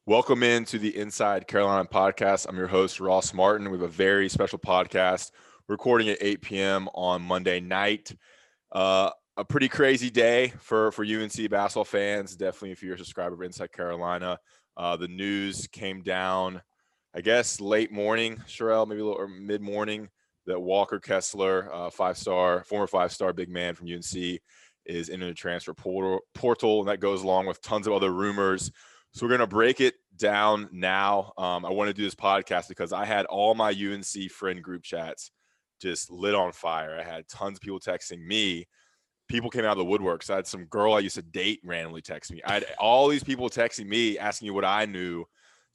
Welcome into the Inside Carolina podcast. I'm your host, Ross Martin. We have a very special podcast recording at 8 p.m. on Monday night. A pretty crazy day for UNC basketball fans. Definitely if you're a subscriber of Inside Carolina. The news came down, I guess, late morning, Sherrell, maybe a little or mid-morning, that Walker Kessler, former five-star big man from UNC, is in the transfer portal, and that goes along with tons of other rumors. So we're going to break it down now. I want to do this podcast because I had all my UNC friend group chats just lit on fire. I had tons of people texting me. People came out of the woodwork. So I had some girl I used to date randomly text me. I had all these people texting me, asking me what I knew,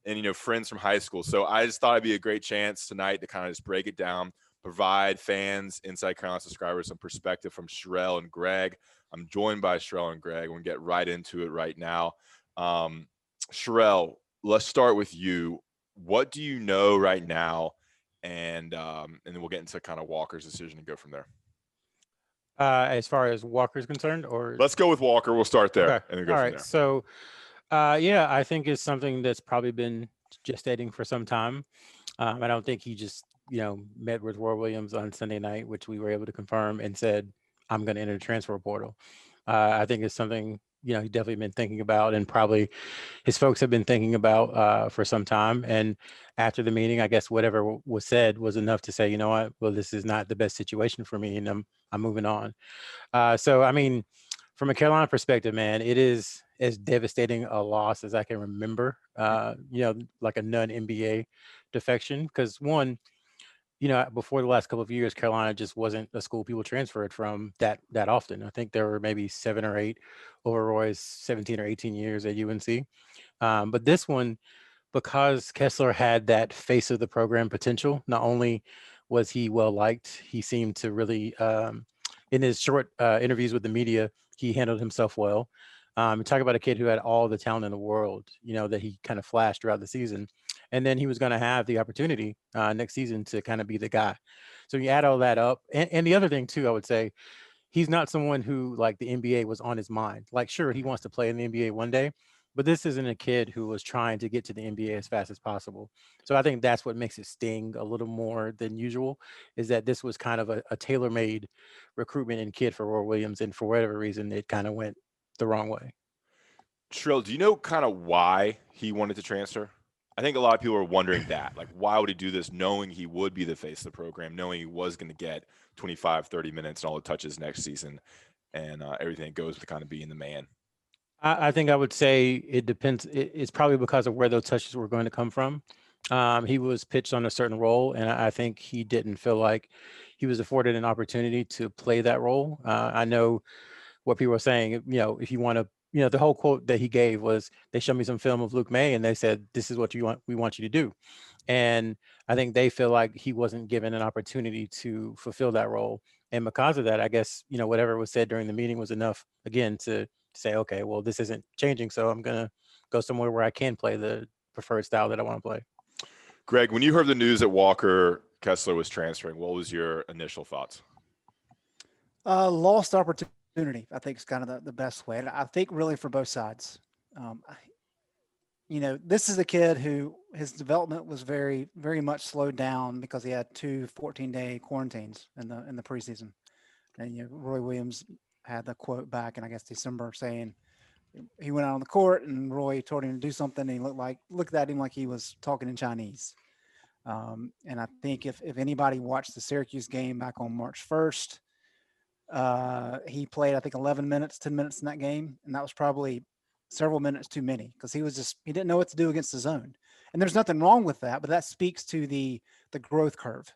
and, friends from high school. So I just thought it'd be a great chance tonight to kind of just break it down, provide fans, Inside Carolina subscribers, some perspective from Sherrell and Greg. I'm joined by Sherrell and Greg. We're going to get right into it right now. Sherrell, let's start with you. What do you know right now? And then we'll get into kind of Walker's decision and go from there. As far as Walker's concerned, or let's go with Walker. We'll start there okay. and then go All from right. there. So, I think it's something that's probably been gestating for some time. I don't think he just, met with Roy Williams on Sunday night, which we were able to confirm, and said, "I'm going to enter the transfer portal." I think it's something he definitely been thinking about, and probably his folks have been thinking about for some time. And after the meeting, I guess whatever was said was enough to say, you know what, well, this is not the best situation for me, and I'm moving on. So, I mean, from a Carolina perspective, man, it is as devastating a loss as I can remember. Like a non-NBA defection, because one, before the last couple of years, Carolina just wasn't a school people transferred from that often. I think there were maybe 7 or 8 over Roy's 17 or 18 years at UNC. But this one, because Kessler had that face of the program potential, not only was he well liked, he seemed to really, in his short interviews with the media, he handled himself well. You talk about a kid who had all the talent in the world, that he kind of flashed throughout the season. And then he was going to have the opportunity next season to kind of be the guy. So you add all that up. And the other thing, too, I would say, he's not someone who, like, the NBA was on his mind. Like, sure, he wants to play in the NBA one day, but this isn't a kid who was trying to get to the NBA as fast as possible. So I think that's what makes it sting a little more than usual, is that this was kind of a tailor-made recruitment and kid for Roy Williams. And for whatever reason, it kind of went the wrong way. Sherrell, do you know kind of why he wanted to transfer? I think a lot of people are wondering that. Like, why would he do this knowing he would be the face of the program, knowing he was going to get 25, 30 minutes and all the touches next season and everything that goes with kind of being the man? I think I would say it depends. It's probably because of where those touches were going to come from. He was pitched on a certain role, and I think he didn't feel like he was afforded an opportunity to play that role. I know what people are saying, if you want to, the whole quote that he gave was, they showed me some film of Luke May and they said, "This is what we want you to do." And I think they feel like he wasn't given an opportunity to fulfill that role. And because of that, I guess, whatever was said during the meeting was enough, again, to say, okay, well, this isn't changing, so I'm going to go somewhere where I can play the preferred style that I want to play. Greg, when you heard the news that Walker Kessler was transferring, what was your initial thoughts? Lost opportunity, I think, is kind of the best way. And I think really for both sides. This is a kid who his development was very, very much slowed down because he had 2 14-day quarantines in the preseason. And Roy Williams had the quote back in, I guess, December, saying he went out on the court and Roy told him to do something, and he looked at him like he was talking in Chinese. And I think if anybody watched the Syracuse game back on March 1st, he played, I think, 11 minutes, 10 minutes in that game. And that was probably several minutes too many, because he didn't know what to do against the zone. And there's nothing wrong with that, but that speaks to the growth curve.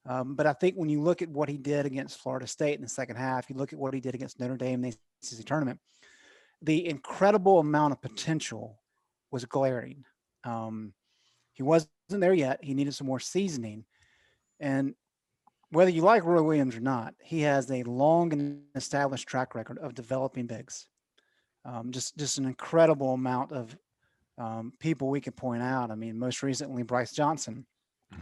But I think when you look at what he did against Florida State in the second half, you look at what he did against Notre Dame in the ACC tournament, the incredible amount of potential was glaring. He wasn't there yet. He needed some more seasoning. And whether you like Roy Williams or not, he has a long and established track record of developing bigs. Just an incredible amount of people we could point out. I mean, most recently, Bryce Johnson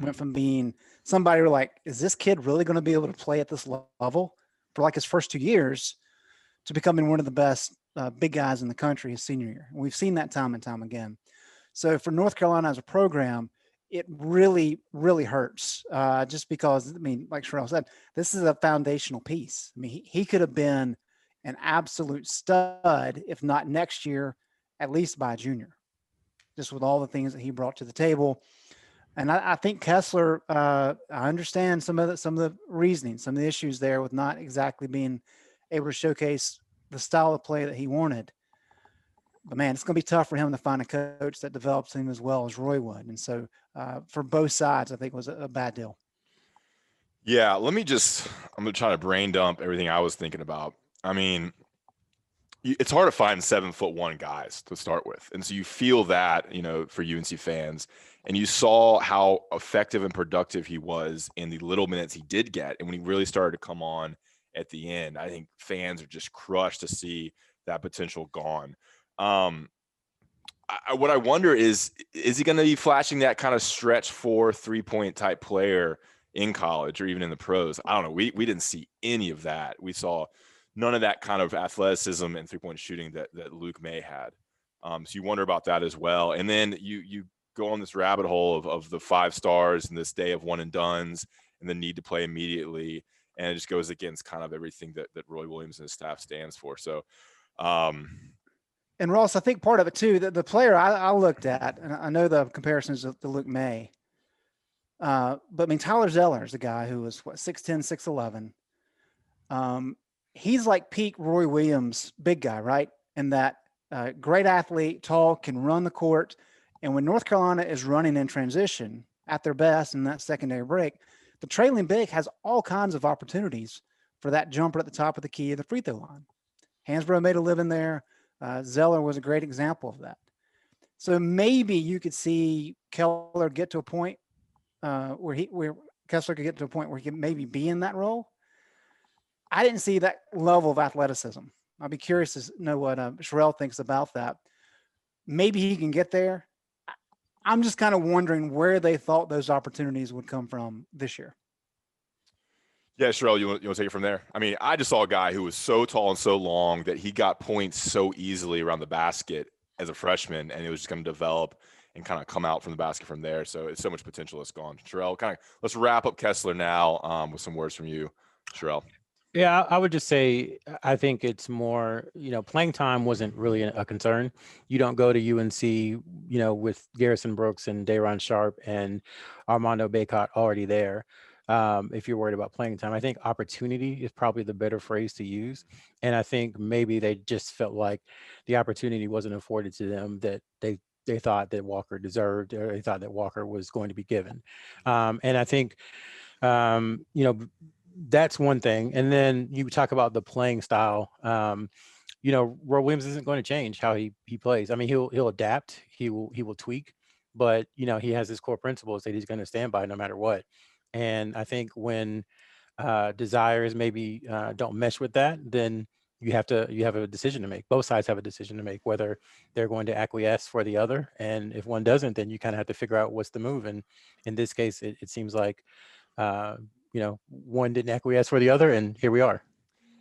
went from being somebody who like, is this kid really going to be able to play at this level for like his first 2 years, to becoming one of the best big guys in the country his senior year. And we've seen that time and time again. So for North Carolina as a program, it really, really hurts just because, I mean, like Sherrell said, this is a foundational piece. I mean, he could have been an absolute stud, if not next year, at least by junior, just with all the things that he brought to the table. And I think Kessler, I understand some of the reasoning, some of the issues there with not exactly being able to showcase the style of play that he wanted. But man, it's going to be tough for him to find a coach that develops him as well as Roy would. And so for both sides, I think it was a bad deal. Yeah, I'm going to try to brain dump everything I was thinking about. I mean, it's hard to find 7'1" guys to start with. And so you feel that, for UNC fans, and you saw how effective and productive he was in the little minutes he did get. And when he really started to come on at the end, I think fans are just crushed to see that potential gone. What I wonder is he going to be flashing that kind of stretch 4 3-point type player in college or even in the pros? I don't know. We didn't see any of that. We saw none of that kind of athleticism and 3-point shooting that Luke May had. So you wonder about that as well. And then you go on this rabbit hole of the 5 stars and this day of one and dones and the need to play immediately. And it just goes against kind of everything that Roy Williams and his staff stands for. So, and Ross, I think part of it too, the player I looked at, and I know the comparisons to Luke May, but I mean, Tyler Zeller is a guy who was 6'10", 6'11". He's like peak Roy Williams, big guy, right? And that great athlete, tall, can run the court. And when North Carolina is running in transition at their best in that secondary break, the trailing big has all kinds of opportunities for that jumper at the top of the key of the free throw line. Hansbrough made a living there. Zeller was a great example of that. So maybe you could see Keller get to a point where Kessler could get to a point where he could maybe be in that role. I didn't see that level of athleticism. I'll be curious to know what Sherrell thinks about that. Maybe he can get there. I'm just kind of wondering where they thought those opportunities would come from this year. Yeah, Sherrell, you want to take it from there? I mean, I just saw a guy who was so tall and so long that he got points so easily around the basket as a freshman, and it was just going to develop and kind of come out from the basket from there. So it's so much potential that's gone. Sherrell, let's wrap up Kessler now with some words from you, Sherrell. Yeah, I would just say I think it's more, playing time wasn't really a concern. You don't go to UNC, with Garrison Brooks and Day'Ron Sharp and Armando Bacot already there. If you're worried about playing time, I think opportunity is probably the better phrase to use. And I think maybe they just felt like the opportunity wasn't afforded to them that they thought that Walker deserved, or they thought that Walker was going to be given. And I think, that's one thing. And then you talk about the playing style. Roy Williams isn't going to change how he plays. I mean, he'll adapt, he will tweak, but he has his core principles that he's going to stand by no matter what. And I think when desires maybe don't mesh with that, then you have a decision to make. Both sides have a decision to make, whether they're going to acquiesce for the other. And if one doesn't, then you kind of have to figure out what's the move. And in this case, it seems like one didn't acquiesce for the other, and here we are.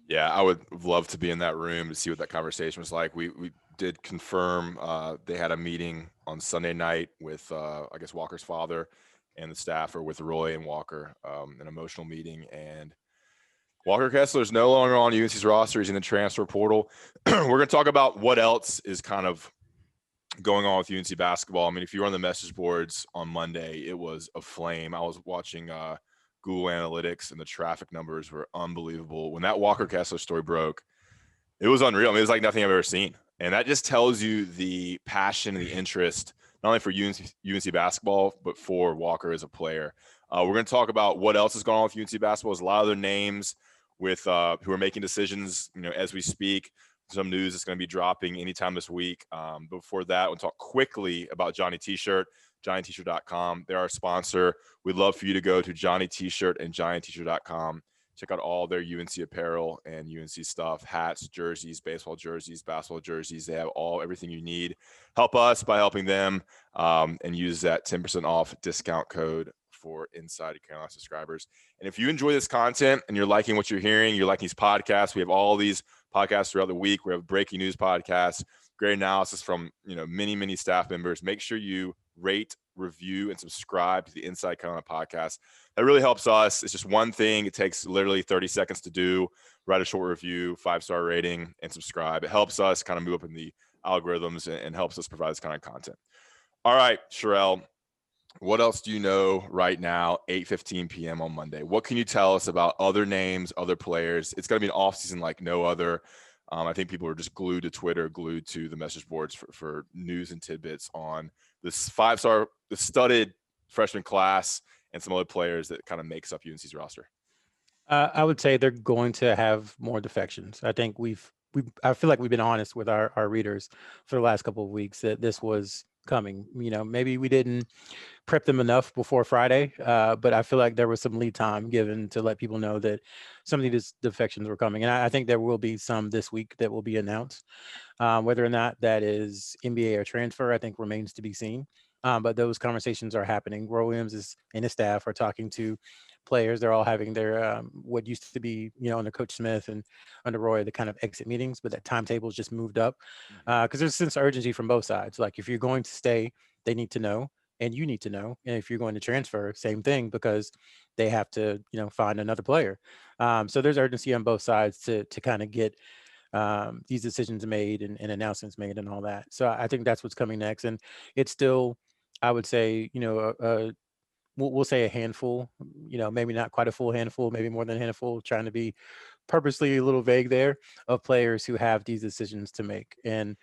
Yeah, I would love to be in that room to see what that conversation was like. We did confirm they had a meeting on Sunday night with, I guess, Walker's father and the staff, or with Roy and Walker, an emotional meeting. And Walker Kessler is no longer on UNC's roster. He's in the transfer portal. We're going to talk about what else is kind of going on with UNC basketball. I mean, if you were on the message boards on Monday, it was aflame. I was watching Google Analytics, and the traffic numbers were unbelievable. When that Walker Kessler story broke, it was unreal. I mean, it was like nothing I've ever seen. And that just tells you the passion and the interest, not only for UNC basketball, but for Walker as a player. We're going to talk about what else is going on with UNC basketball. There's a lot of other names with who are making decisions, as we speak. Some news is going to be dropping anytime this week. Before that, we'll talk quickly about Johnny T-Shirt, JohnnyT-shirt.com. They're our sponsor. We'd love for you to go to Johnny T-Shirt and JohnnyT-shirt.com. Check out all their UNC apparel and UNC stuff, hats, jerseys, baseball jerseys, basketball jerseys. They have everything you need. Help us by helping them, and use that 10% off discount code for Inside Carolina subscribers. And if you enjoy this content and you're liking what you're hearing, you're liking these podcasts, we have all these podcasts throughout the week. We have breaking news podcasts. Great analysis from, many staff members. Make sure you rate, review, and subscribe to the Inside Carolina podcast. That really helps us. It's just one thing. It takes literally 30 seconds to do. Write a short review, 5-star rating, and subscribe. It helps us kind of move up in the algorithms and helps us provide this kind of content. All right, Sherrell, what else do you know right now, 8:15 p.m. on Monday? What can you tell us about other names, other players? It's going to be an offseason like no other. I think people are just glued to Twitter, glued to the message boards for news and tidbits on this the studded freshman class and some other players that kind of makes up UNC's roster. I would say they're going to have more defections. I think I feel like we've been honest with our readers for the last couple of weeks that this was coming. Maybe we didn't prep them enough before Friday, but I feel like there was some lead time given to let people know that some of these defections were coming. And I think there will be some this week that will be announced. Whether or not that is NBA or transfer, I think remains to be seen. But those conversations are happening. Roy Williams and his staff are talking to players. They're all having their what used to be, under Coach Smith and under Roy, the kind of exit meetings, but that timetable has just moved up because there's a sense of urgency from both sides. Like if you're going to stay, they need to know, and you need to know. And if you're going to transfer, same thing, because they have to, find another player. So there's urgency on both sides to kind of get these decisions made and announcements made and all that. So I think that's what's coming next. And it's still, I would say, we'll say a handful, maybe not quite a full handful, maybe more than a handful, trying to be purposely a little vague there, of players who have these decisions to make. And,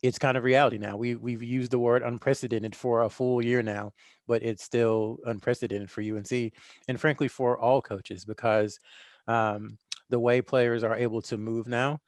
it's kind of reality now. We've used the word unprecedented for a full year now, but it's still unprecedented for UNC and frankly for all coaches because the way players are able to move now,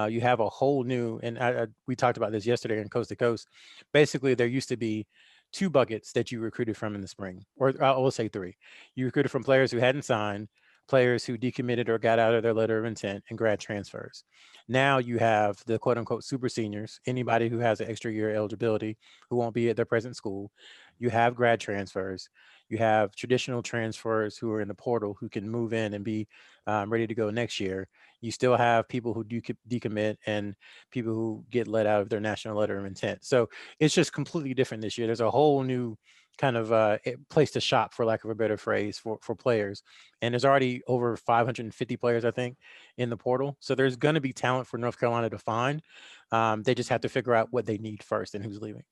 you have a whole new, and we talked about this yesterday in Coast to Coast. Basically, there used to be 2 buckets that you recruited from in the spring, or I will say 3. You recruited from players who hadn't signed, players who decommitted or got out of their letter of intent, and grad transfers. Now you have the quote unquote super seniors, anybody who has an extra year eligibility who won't be at their present school. You have grad transfers. You have traditional transfers who are in the portal who can move in and be ready to go next year. You still have people who do decommit and people who get let out of their national letter of intent. So it's just completely different this year. There's a whole new kind of place to shop, for lack of a better phrase, for players. And there's already over 550 players, I think, in the portal. So there's going to be talent for North Carolina to find. They just have to figure out what they need first and who's leaving.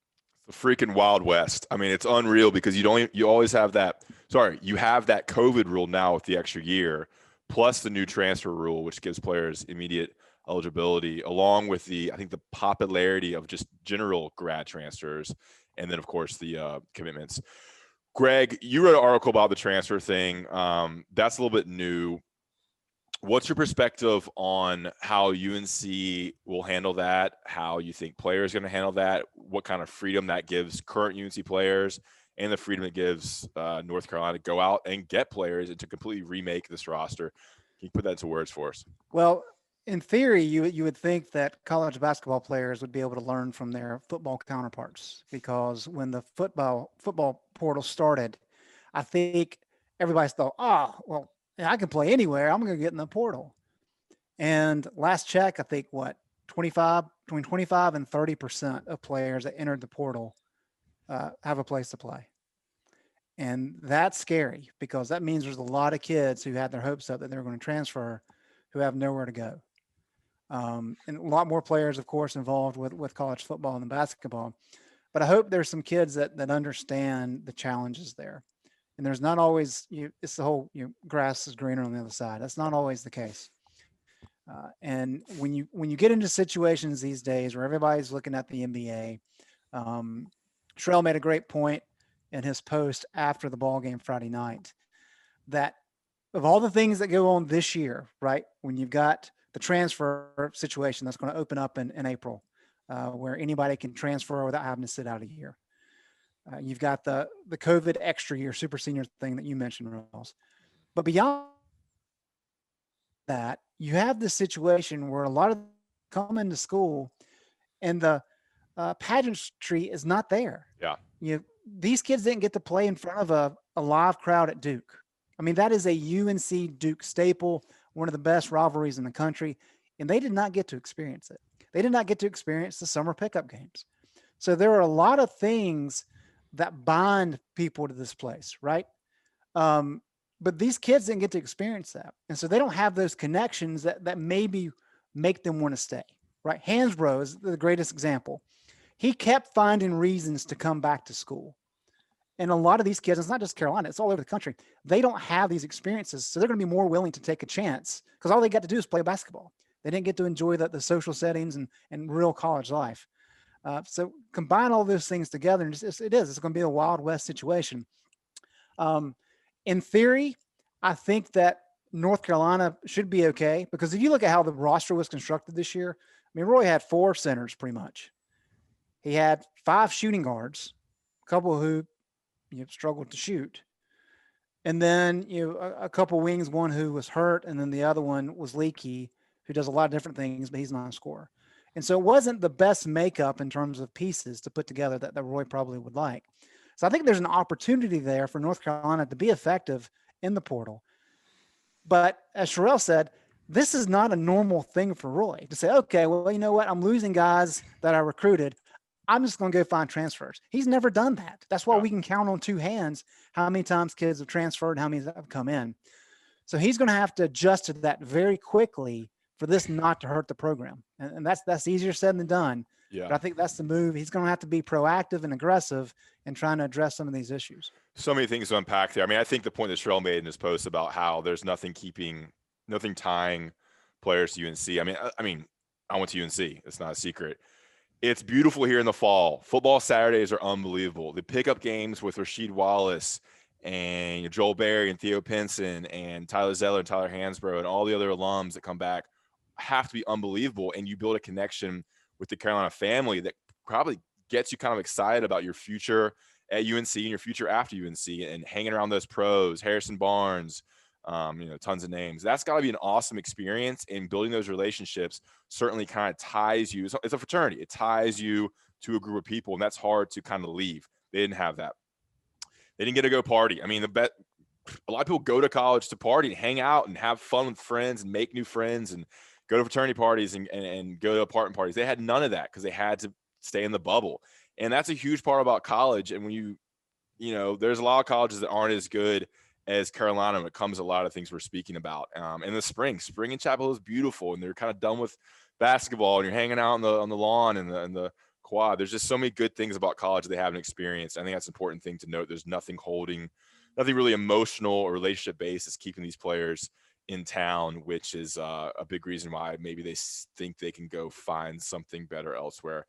The freaking Wild West. I mean, it's unreal because you always have that. You have that COVID rule now with the extra year, plus the new transfer rule, which gives players immediate eligibility, along with the popularity of just general grad transfers, and then of course the commitments. Greg, you wrote an article about the transfer thing. That's a little bit new. What's your perspective on how UNC will handle that? How you think players are going to handle that? What kind of freedom that gives current UNC players and the freedom it gives North Carolina to go out and get players and to completely remake this roster? Can you put that into words for us? Well, in theory, you would think that college basketball players would be able to learn from their football counterparts because when the football portal started, I think everybody thought, well, I can play anywhere. I'm going to get in the portal. And last check, I think between 25 and 30% of players that entered the portal have a place to play. And that's scary because that means there's a lot of kids who had their hopes up that they're going to transfer who have nowhere to go. And a lot more players, of course, involved with college football and basketball. But I hope there's some kids that understand the challenges there. And there's not always, it's the whole, grass is greener on the other side. That's not always the case. And when you get into situations these days where everybody's looking at the NBA, Sherrell made a great point in his post after the ball game Friday night that of all the things that go on this year, right, when you've got the transfer situation that's going to open up in April, where anybody can transfer without having to sit out a year. You've got the COVID extra year super senior thing that you mentioned, Ross. But beyond that, you have this situation where a lot of them come into school and the pageantry is not there. Yeah. These kids didn't get to play in front of a live crowd at Duke. I mean, that is a UNC Duke staple, one of the best rivalries in the country, and they did not get to experience it. They did not get to experience the summer pickup games. So there are a lot of things that bind people to this place, right? But these kids didn't get to experience that. And so they don't have those connections that maybe make them want to stay, right? Hansbrough is the greatest example. He kept finding reasons to come back to school. And a lot of these kids, it's not just Carolina, it's all over the country. They don't have these experiences. So they're going to be more willing to take a chance because all they got to do is play basketball. They didn't get to enjoy the social settings and real college life. So combine all those things together, and it's going to be a Wild West situation. In theory, I think that North Carolina should be okay because if you look at how the roster was constructed this year, I mean, Roy had 4 centers pretty much. He had 5 shooting guards, a couple who struggled to shoot, and then a couple wings, one who was hurt, and then the other one was Leaky, who does a lot of different things, but he's not a scorer. And so it wasn't the best makeup in terms of pieces to put together that Roy probably would like. So I think there's an opportunity there for North Carolina to be effective in the portal. But as Sherrell said, this is not a normal thing for Roy to say, okay, well, you know what? I'm losing guys that I recruited. I'm just going to go find transfers. He's never done that. That's why we can count on 2 hands how many times kids have transferred and how many have come in. So he's going to have to adjust to that very quickly for this not to hurt the program. And that's easier said than done. Yeah. But I think that's the move. He's going to have to be proactive and aggressive in trying to address some of these issues. So many things to unpack there. I mean, I think the point that Sherrell made in his post about how there's nothing tying players to UNC. I mean, I went to UNC. It's not a secret. It's beautiful here in the fall. Football Saturdays are unbelievable. The pickup games with Rasheed Wallace and Joel Berry and Theo Pinson and Tyler Zeller and Tyler Hansbrough and all the other alums that come back have to be unbelievable. And you build a connection with the Carolina family that probably gets you kind of excited about your future at UNC and your future after UNC and hanging around those pros, Harrison Barnes, tons of names. That's got to be an awesome experience, and building those relationships certainly kind of ties you. It's a fraternity. It ties you to a group of people, and that's hard to kind of leave. They didn't have that. They didn't get to go party. I mean, a lot of people go to college to party and hang out and have fun with friends and make new friends and go to fraternity parties and go to apartment parties. They had none of that because they had to stay in the bubble. And that's a huge part about college. And when there's a lot of colleges that aren't as good as Carolina when it comes to a lot of things we're speaking about. In the spring in Chapel Hill is beautiful, and they're kind of done with basketball, and you're hanging out on the lawn and the quad. There's just so many good things about college that they haven't experienced. I think that's an important thing to note. There's nothing really emotional or relationship based is keeping these players in town, which is a big reason why maybe they think they can go find something better elsewhere.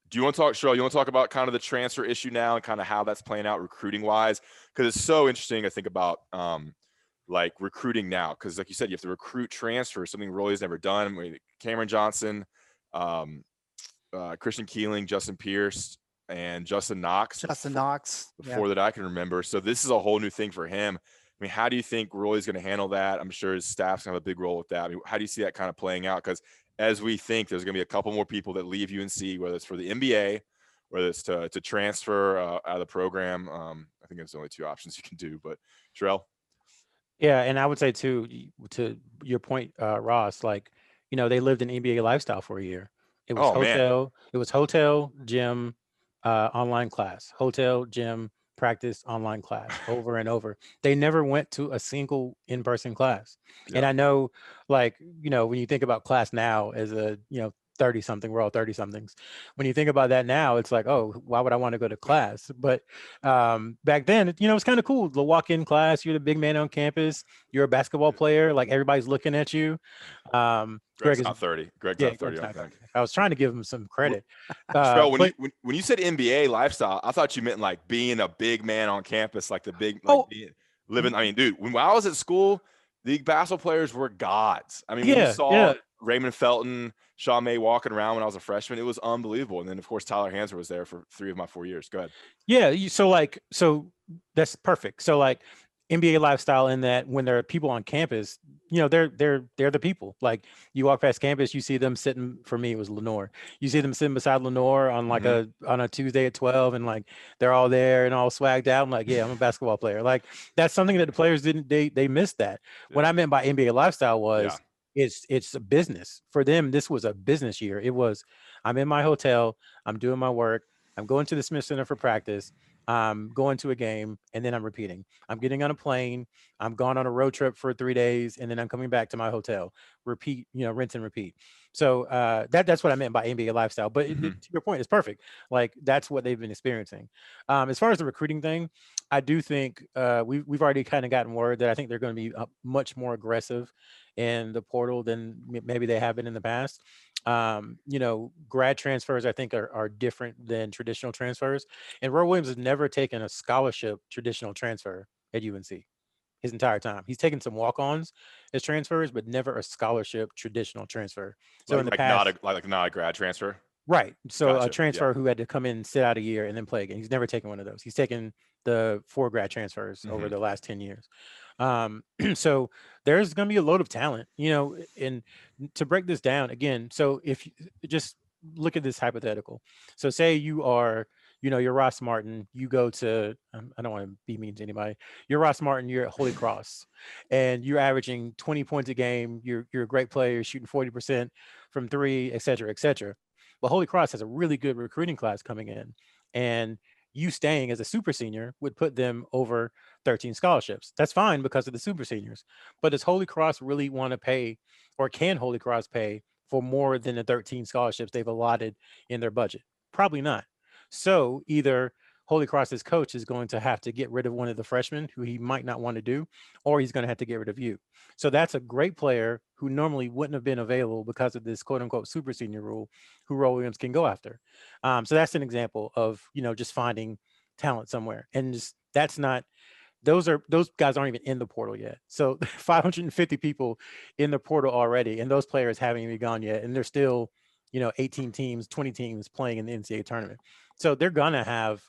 Do you want to talk, Sherrell? You want to talk about kind of the transfer issue now and kind of how that's playing out recruiting wise? Because it's so interesting to think about like recruiting now. Because like you said, you have to recruit transfer, something Roy's never done. I mean, Cameron Johnson, Christian Keeling, Justin Pierce, and Justin Knox. Before that I can remember. So this is a whole new thing for him. I mean, how do you think Roy's going to handle that? I'm sure his staff's going to have a big role with that. I mean, how do you see that kind of playing out? Because as we think, there's going to be a couple more people that leave UNC, whether it's for the NBA, whether it's to transfer out of the program. I think there's only 2 options you can do. But Sherrell? Yeah, and I would say too, to your point, Ross, like, they lived an NBA lifestyle for a year. It was hotel, gym, online class, hotel, gym, practice, online class, over and over. They never went to a single in-person class. Yeah. And I know, like, when you think about class now as a, 30-something, we're all 30-somethings. When you think about that now, it's like, oh, why would I want to go to class? But back then, it's kind of cool. The walk-in class, you're the big man on campus, you're a basketball player, like everybody's looking at you. Greg's not 30. Greg's not 30. I was trying to give him some credit. Bro, when you said NBA lifestyle, I thought you meant like being a big man on campus, like the big, living. I mean, dude, when I was at school, the basketball players were gods. I mean, when you saw Raymond Felton, Sean May walking around when I was a freshman, it was unbelievable. And then, of course, Tyler Hansbrough was there for 3 of my 4 years. Go ahead. Yeah. So that's perfect. So like NBA lifestyle in that when there are people on campus, they're the people. Like you walk past campus, you see them sitting. For me, it was Lenore. You see them sitting beside Lenore on like on a Tuesday at 12, and like they're all there and all swagged out. I'm like, yeah, I'm a basketball player. Like that's something that the players didn't. They missed that. Yeah. What I meant by NBA lifestyle was it's a business for them. This was a business year. It was, I'm in my hotel, I'm doing my work, I'm going to the Smith Center for practice, I'm going to a game, and then I'm repeating. I'm getting on a plane, I'm gone on a road trip for 3 days, and then I'm coming back to my hotel. Repeat, rinse and repeat. So that's what I meant by NBA lifestyle. But to your point, it's perfect. Like that's what they've been experiencing. As far as the recruiting thing, I do think we've already kind of gotten word that I think they're going to be much more aggressive in the portal than maybe they have been in the past. Grad transfers I think are different than traditional transfers. And Roy Williams has never taken a scholarship traditional transfer at UNC his entire time. He's taken some walk-ons as transfers, but never a scholarship traditional transfer. So in the past, not a grad transfer. right. So a Gotcha. transfer who had to come in, sit out a year, and then play again. He's never taken one of those. He's taken the 4 grad transfers over the last 10 years. So there's going to be a load of talent, and to break this down again. So if you just look at this hypothetical. So say you are, you're Ross Martin, you go to, I don't want to be mean to anybody. You're Ross Martin, you're at Holy Cross and you're averaging 20 points a game. You're a great player, shooting 40% from three, et cetera, et cetera. But Holy Cross has a really good recruiting class coming in, and you staying as a super senior would put them over 13 scholarships. That's fine because of the super seniors. But does Holy Cross really want to pay, or can Holy Cross pay for more than the 13 scholarships they've allotted in their budget? Probably not. So either Holy Cross's coach is going to have to get rid of one of the freshmen who he might not want to do, or he's going to have to get rid of you. So that's a great player who normally wouldn't have been available because of this quote unquote super senior rule, who Roy Williams can go after. So that's an example of, just finding talent somewhere. And just, that's not, those guys aren't even in the portal yet. So 550 people in the portal already, and those players haven't even gone yet. And they're still, 18 teams, 20 teams playing in the NCAA tournament. So they're gonna have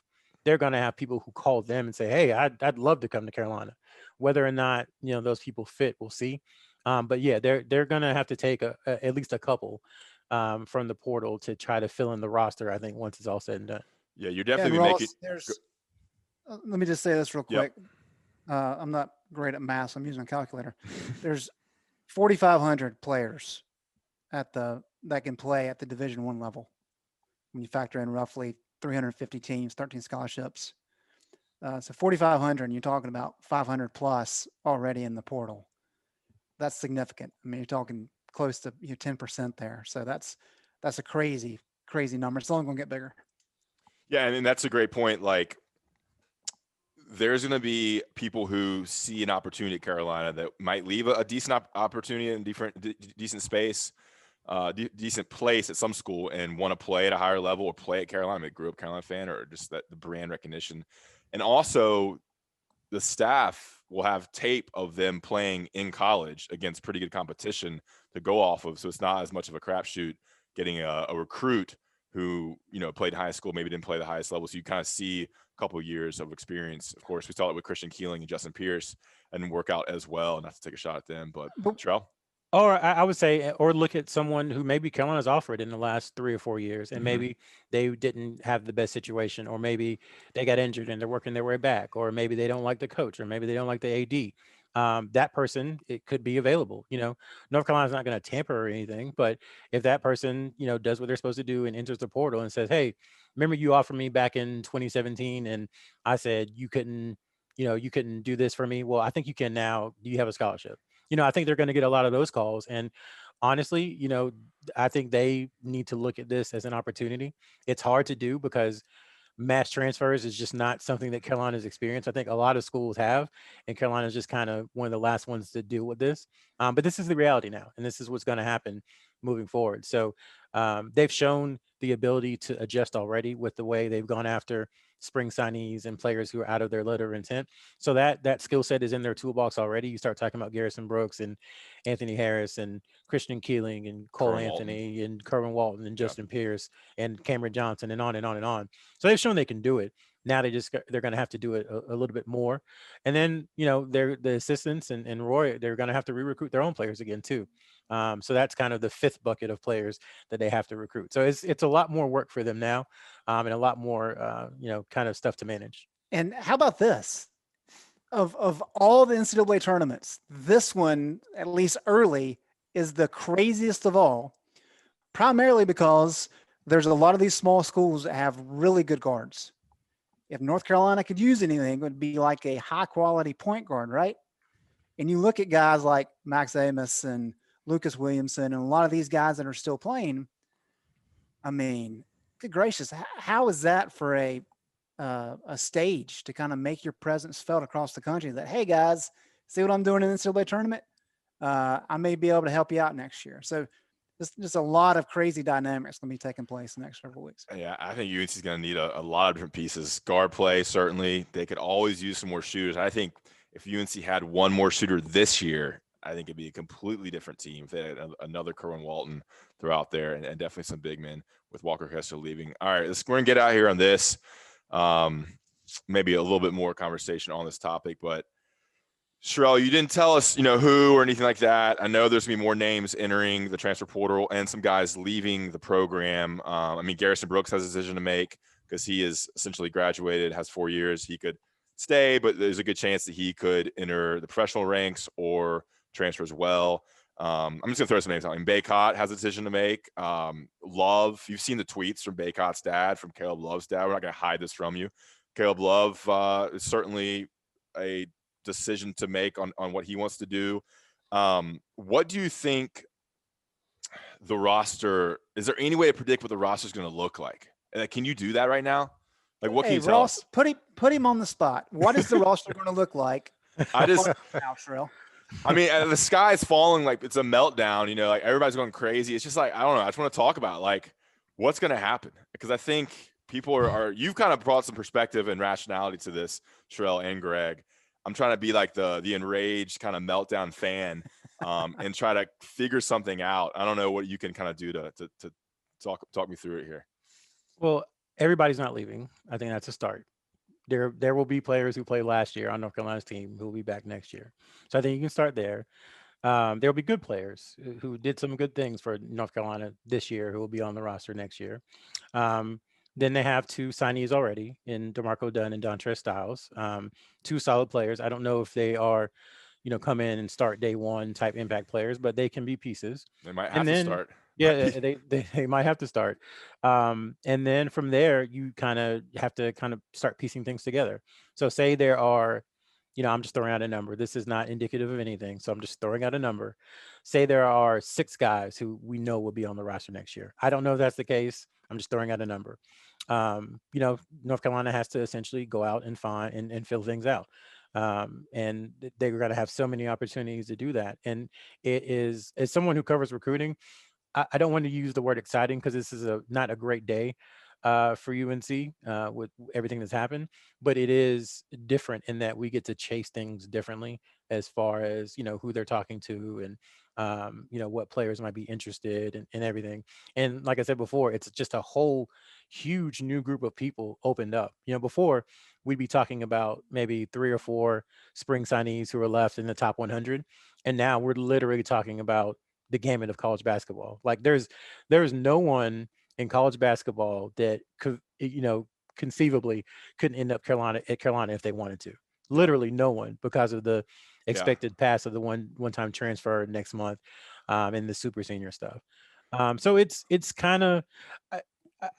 people who call them and say, hey, I'd love to come to Carolina. Whether or not those people fit, we'll see. But yeah, they're gonna have to take at least a couple from the portal to try to fill in the roster, I think, once it's all said and done. Yeah, you're definitely Ross, making. there's let me just say this real quick. I'm not great at math, so I'm using a calculator. There's 4,500 players that can play at the Division I level. When you factor in roughly 350 teams, 13 scholarships, so 4,500, and you're talking about 500 plus already in the portal. That's significant. I mean, you're talking close to 10% there. So that's a crazy number. It's only going to get bigger. Yeah, and that's a great point. Like, there's going to be people who see an opportunity at Carolina that might leave a decent opportunity in decent space, decent place at some school, and want to play at a higher level or play at Carolina. I grew up Carolina fan, or just the brand recognition. And also, the staff will have tape of them playing in college against pretty good competition to go off of. So it's not as much of a crapshoot getting a recruit who, played high school, maybe didn't play the highest level. So you kind of see a couple of years of experience. Of course, we saw it with Christian Keeling and Justin Pierce, and work out as well. Not to take a shot at them, but Sherrell? Or I would say, or look at someone who maybe Carolina's offered in the last 3 or 4 years, and maybe they didn't have the best situation, or maybe they got injured and they're working their way back, or maybe they don't like the coach, or maybe they don't like the AD. That person, it could be available. North Carolina's not going to tamper or anything, but if that person, does what they're supposed to do and enters the portal and says, hey, remember you offered me back in 2017, and I said you couldn't do this for me. Well, I think you can now. Do you have a scholarship? I think they're going to get a lot of those calls. And honestly, I think they need to look at this as an opportunity. It's hard to do because mass transfers is just not something that Carolina's experienced. I think a lot of schools have, and Carolina's just kind of one of the last ones to deal with this. But this is the reality now, and this is what's going to happen moving forward. So they've shown the ability to adjust already with the way they've gone after spring signees and players who are out of their letter of intent. So that skill set is in their toolbox already. You start talking about Garrison Brooks and Anthony Harris and Christian Keeling and Cole Kerwin Anthony Walton. and Kerwin Walton and Justin Pierce and Cameron Johnson and on and on and on. So they've shown they can do it. Now they're going to have to do it a little bit more. And then, the assistants and Roy, they're going to have to re-recruit their own players again too. So that's kind of the fifth bucket of players that they have to recruit. So it's a lot more work for them now, and a lot more, kind of stuff to manage. And how about this? Of all the NCAA tournaments, this one, at least early, is the craziest of all, primarily because there's a lot of these small schools that have really good guards. If North Carolina could use anything, it would be like a high quality point guard, right? And you look at guys like Max Amos and Lucas Williamson and a lot of these guys that are still playing. I mean, good gracious, how is that for a stage to kind of make your presence felt across the country? That, hey guys, see what I'm doing in the NCAA tournament? I may be able to help you out next year. So just a lot of crazy dynamics going to be taking place in the next several weeks. Yeah, I think UNC is going to need a lot of different pieces. Guard play, certainly. They could always use some more shooters. I think if UNC had one more shooter this year, I think it'd be a completely different team if they had another Kerwin Walton throughout there, and definitely some big men with Walker Kessler leaving. All right, we're going to get out here on this. Maybe a little bit more conversation on this topic, but Sherrell, you didn't tell us, who or anything like that. I know there's going to be more names entering the transfer portal and some guys leaving the program. Garrison Brooks has a decision to make because he is essentially graduated, has 4 years. He could stay, but there's a good chance that he could enter the professional ranks or transfer as well. I'm just going to throw some names out. Baycott has a decision to make. Love, you've seen the tweets from Baycott's dad, from Caleb Love's dad. We're not going to hide this from you. Caleb Love is certainly a decision to make on what he wants to do. What do you think the roster, is there any way to predict what the roster is going to look like? Can you do that right now? Like, what can you tell us? Put him on the spot. What is the roster going to look like? The sky is falling like it's a meltdown, like everybody's going crazy. It's just like, I don't know. I just want to talk about like what's going to happen, because I think people are you've kind of brought some perspective and rationality to this, Sherrell and Greg. I'm trying to be like the enraged kind of meltdown fan and try to figure something out. I don't know what you can kind of do to talk me through it here. Well, everybody's not leaving. I think that's a start. There will be players who played last year on North Carolina's team who will be back next year. So I think you can start there. There will be good players who did some good things for North Carolina this year who will be on the roster next year. Then they have 2 signees already in DeMarco Dunn and Dontrez Styles, 2 solid players. I don't know if they are, come in and start day one type impact players, but they can be pieces. They might have to start. Yeah, they might have to start. And then from there, you kind of have to start piecing things together. So say there are, I'm just throwing out a number. This is not indicative of anything. So I'm just throwing out a number. Say there are 6 guys who we know will be on the roster next year. I don't know if that's the case. I'm just throwing out a number. North Carolina has to essentially go out and find and fill things out. And they're going to have so many opportunities to do that. And it is, as someone who covers recruiting, I don't want to use the word exciting because this is not a great day for UNC with everything that's happened, but it is different in that we get to chase things differently as far as, who they're talking to and, what players might be interested in everything. And like I said before, it's just a whole huge new group of people opened up. Before we'd be talking about maybe 3 or 4 spring signees who are left in the top 100. And now we're literally talking about the gamut of college basketball. Like there's no one in college basketball that could, conceivably couldn't end up at Carolina if they wanted to. Literally no one, because of the expected pass of the one-time transfer next month and the super senior stuff. So it's kind of,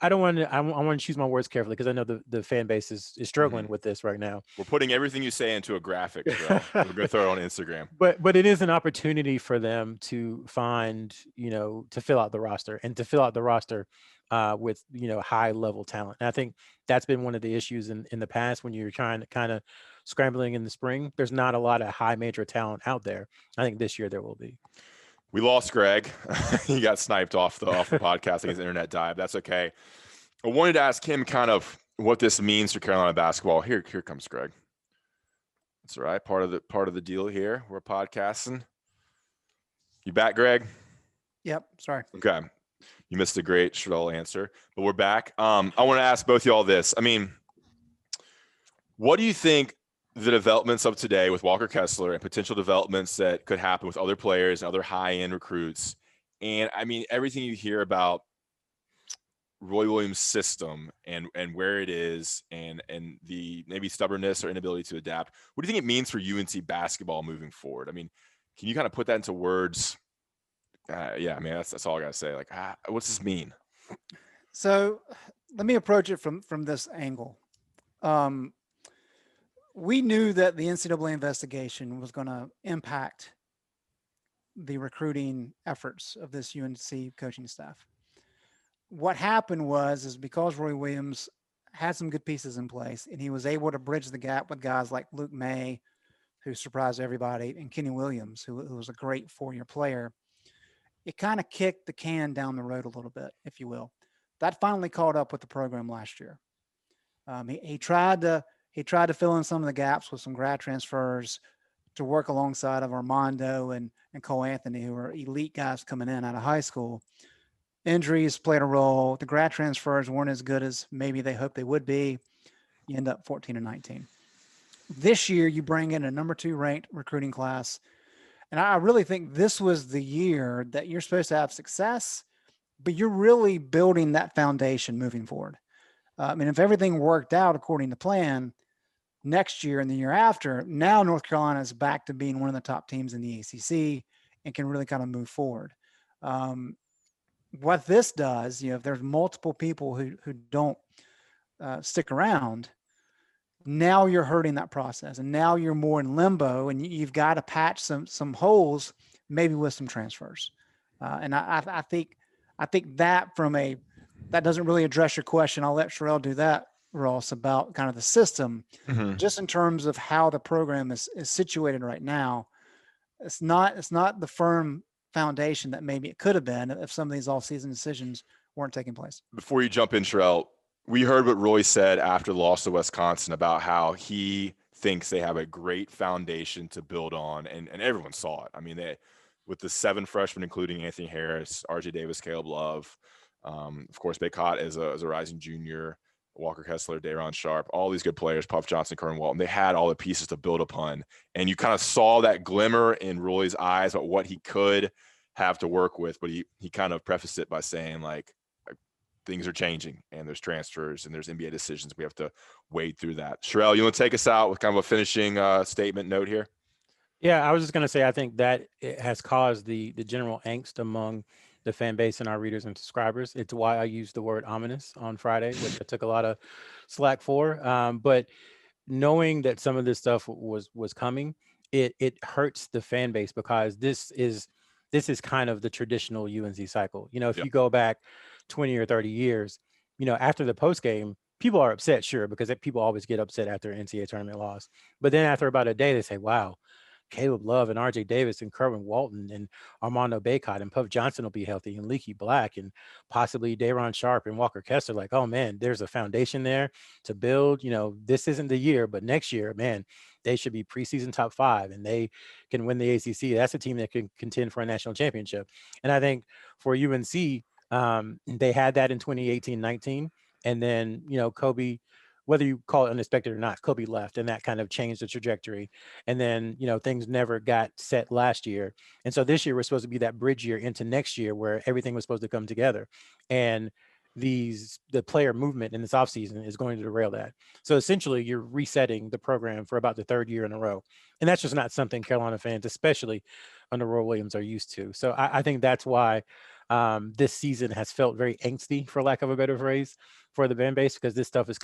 I don't want to, I want to choose my words carefully because I know the fan base is struggling with this right now. We're putting everything you say into a graphic. We're going to throw it on Instagram. But it is an opportunity for them to find, to fill out the roster and to fill out the roster with, high level talent. And I think that's been one of the issues in the past when you're trying to kind of scrambling in the spring. There's not a lot of high major talent out there. I think this year there will be. We lost Greg. He got sniped off the podcast. I think his internet died. That's okay. I wanted to ask him kind of what this means for Carolina basketball. Here comes Greg. That's all right. Part of the deal here. We're podcasting. You back, Greg? Yep. Sorry. Okay. You missed a great Sherrell answer, but we're back. I want to ask both y'all this. What do you think the developments of today with Walker Kessler and potential developments that could happen with other players and other high-end recruits, and everything you hear about Roy Williams' system and where it is and the maybe stubbornness or inability to adapt, what do you think it means for UNC basketball moving forward? Can you kind of put that into words Yeah, I mean, that's all I gotta say. Like, what's this mean? So let me approach it from this angle. We knew that the NCAA investigation was going to impact the recruiting efforts of this UNC coaching staff. What happened is because Roy Williams had some good pieces in place and he was able to bridge the gap with guys like Luke May, who surprised everybody, and Kenny Williams, who was a great 4-year player, it kind of kicked the can down the road a little bit, if you will. That finally caught up with the program last year. He tried to fill in some of the gaps with some grad transfers to work alongside of Armando and Cole Anthony, who are elite guys coming in out of high school. Injuries played a role. The grad transfers weren't as good as maybe they hoped they would be. You end up 14-19. This year, you bring in a number 2 ranked recruiting class. And I really think this was the year that you're supposed to have success, but you're really building that foundation moving forward. And if everything worked out according to plan, next year and the year after, now North Carolina is back to being one of the top teams in the ACC and can really kind of move forward. What this does, if there's multiple people who don't stick around, now you're hurting that process, and now you're more in limbo, and you've got to patch some holes, maybe with some transfers. And I think that that doesn't really address your question. I'll let Sherrell do that, Ross, about kind of the system, just in terms of how the program is situated right now. It's not the firm foundation that maybe it could have been if some of these all-season decisions weren't taking place. Before you jump in, Sherrell, we heard what Roy said after the loss to Wisconsin about how he thinks they have a great foundation to build on, and everyone saw it. I mean, with the 7 freshmen, including Anthony Harris, RJ Davis, Caleb Love, of course, Baycott as a rising junior, Walker Kessler, Day'Ron Sharp, all these good players, Puff Johnson, Curran Walton, they had all the pieces to build upon. And you kind of saw that glimmer in Roy's eyes about what he could have to work with. But he kind of prefaced it by saying, like, things are changing and there's transfers and there's NBA decisions. We have to wade through that. Sherrell, you want to take us out with kind of a finishing statement note here? Yeah, I was just going to say, I think that it has caused the general angst among the fan base and our readers and subscribers. It's why I used the word ominous on Friday, which I took a lot of slack for. But knowing that some of this stuff was coming, it hurts the fan base, because this is kind of the traditional UNC cycle. If you go back 20 or 30 years, after the post game, people are upset, sure, because people always get upset after an NCAA tournament loss. But then after about a day, they say, wow, Caleb Love and RJ Davis and Kerwin Walton and Armando Baycott and Puff Johnson will be healthy, and Leaky Black and possibly Day'Ron Sharp and Walker Kessler. Like, oh man, there's a foundation there to build. This isn't the year, but next year, man, they should be preseason top 5 and they can win the ACC. That's a team that can contend for a national championship. And I think for UNC, they had that in 2018-19. And then, Kobe, whether you call it unexpected or not, Kobe left, and that kind of changed the trajectory. And then, things never got set last year. And so this year was supposed to be that bridge year into next year where everything was supposed to come together. And the player movement in this offseason is going to derail that. So essentially you're resetting the program for about the 3rd year in a row. And that's just not something Carolina fans, especially under Roy Williams, are used to. So I think that's why this season has felt very angsty, for lack of a better phrase, for the fan base, because this stuff was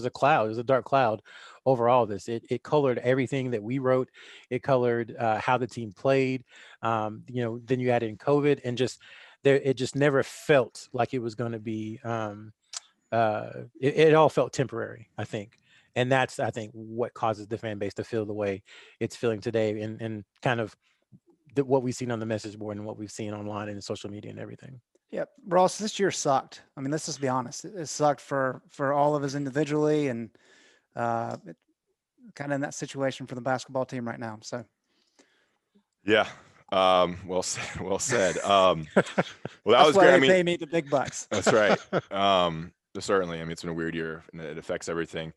a cloud. It was a dark cloud over all this. It colored everything that we wrote. It colored how the team played. Then you add in COVID, and it just never felt like it was going to be. It all felt temporary, I think. And that's, I think, what causes the fan base to feel the way it's feeling today, and kind of what we've seen on the message board and what we've sof online and social media and everything. Yeah, Ross, this year sucked. I mean, let's just be honest. It sucked for all of us individually, and kind of in that situation for the basketball team right now. So, yeah, well said. Well, that was why great. They pay me the big bucks. That's right. Certainly. I mean, it's been a weird year, and it affects everything.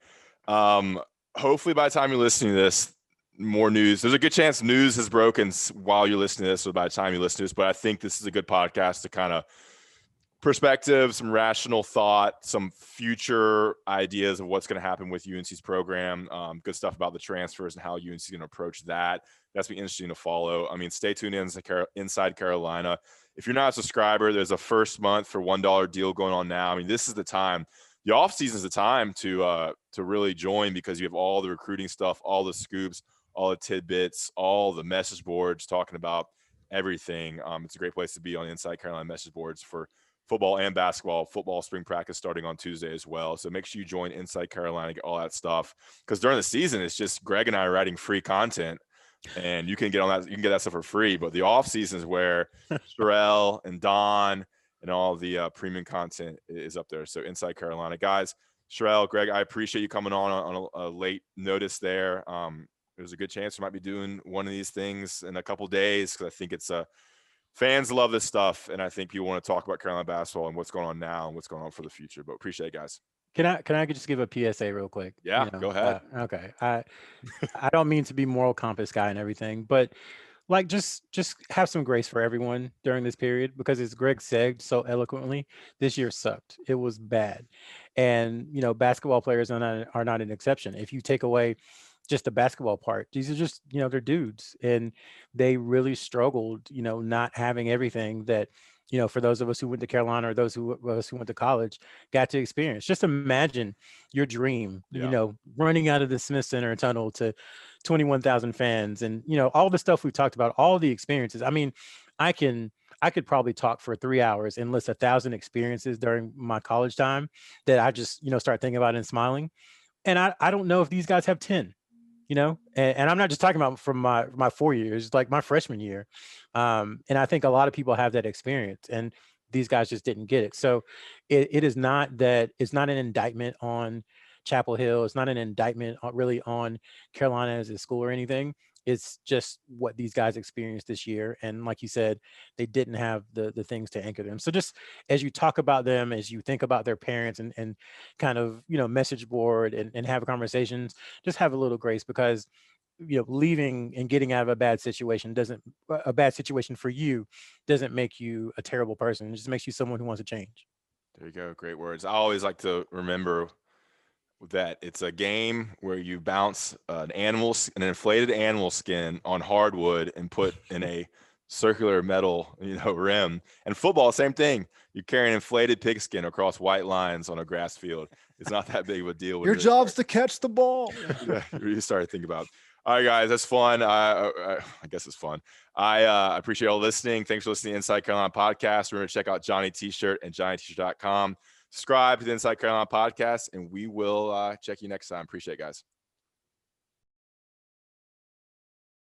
Hopefully, by the time you're listening to this, more news. There's a good chance news has broken while you're listening to this, or by the time you listen to this. But I think this is a good podcast to kind of perspective, some rational thought, some future ideas of what's going to happen with UNC's program. Good stuff about the transfers and how UNC is going to approach that. That's be interesting to follow. I mean, stay tuned in Inside Carolina. If you're not a subscriber, there's a first month for $1 deal going on now. I mean, this is the time. The off season is the time to really join, because you have all the recruiting stuff, all the scoops, all the tidbits, all the message boards talking about everything. It's a great place to be on the Inside Carolina message boards for football and basketball. Football spring practice starting on Tuesday as well. So make sure you join Inside Carolina, get all that stuff. Because during the season, it's just Greg and I writing free content, and you can get on that. You can get that stuff for free. But the off season is where Sherrell and Don and all the premium content is up there. So Inside Carolina, guys. Sherrell, Greg, I appreciate you coming on a late notice there. There's a good chance we might be doing one of these things in a couple days, because I think it's fans love this stuff, and I think people want to talk about Carolina basketball and what's going on now and what's going on for the future. But appreciate it, guys. Can I just give a PSA real quick? Yeah, go ahead. Okay. I don't mean to be moral compass guy and everything, but like just have some grace for everyone during this period, because as Greg said so eloquently, this year sucked. It was bad. And basketball players are not an exception. If you take away just the basketball part, these are just, they're dudes, and they really struggled, not having everything that, for those of us who went to Carolina, or those of us who went to college, got to experience. Just imagine your dream, running out of the Smith Center tunnel to 21,000 fans, and, all the stuff we've talked about, all the experiences. I mean, I could probably talk for 3 hours and list 1,000 experiences during my college time that I just, start thinking about and smiling. And I don't know if these guys have 10. And I'm not just talking about from my 4 years, like my freshman year. And I think a lot of people have that experience, and these guys just didn't get it. So it is not that, it's not an indictment on Chapel Hill. It's not an indictment really on Carolina as a school or anything. It's just what these guys experienced this year. And like you said, they didn't have the things to anchor them. So just as you talk about them, as you think about their parents and kind of, message board and have conversations, just have a little grace, because, leaving and getting out of a bad situation for you doesn't make you a terrible person. It just makes you someone who wants to change. There you go. Great words. I always like to remember that it's a game where you bounce an inflated animal skin on hardwood and put in a circular metal, rim. And football, same thing. You carry an inflated pigskin across white lines on a grass field. It's not that big of a deal. Your job's to catch the ball. Yeah, you start to think about. All right, guys, that's fun. I guess it's fun. I appreciate all listening. Thanks for listening to Inside Carolina Podcast. Remember to check out Johnny T-shirt and johnnytshirt.com. Subscribe to the Inside Carolina Podcast, and we will check you next time. Appreciate it, guys.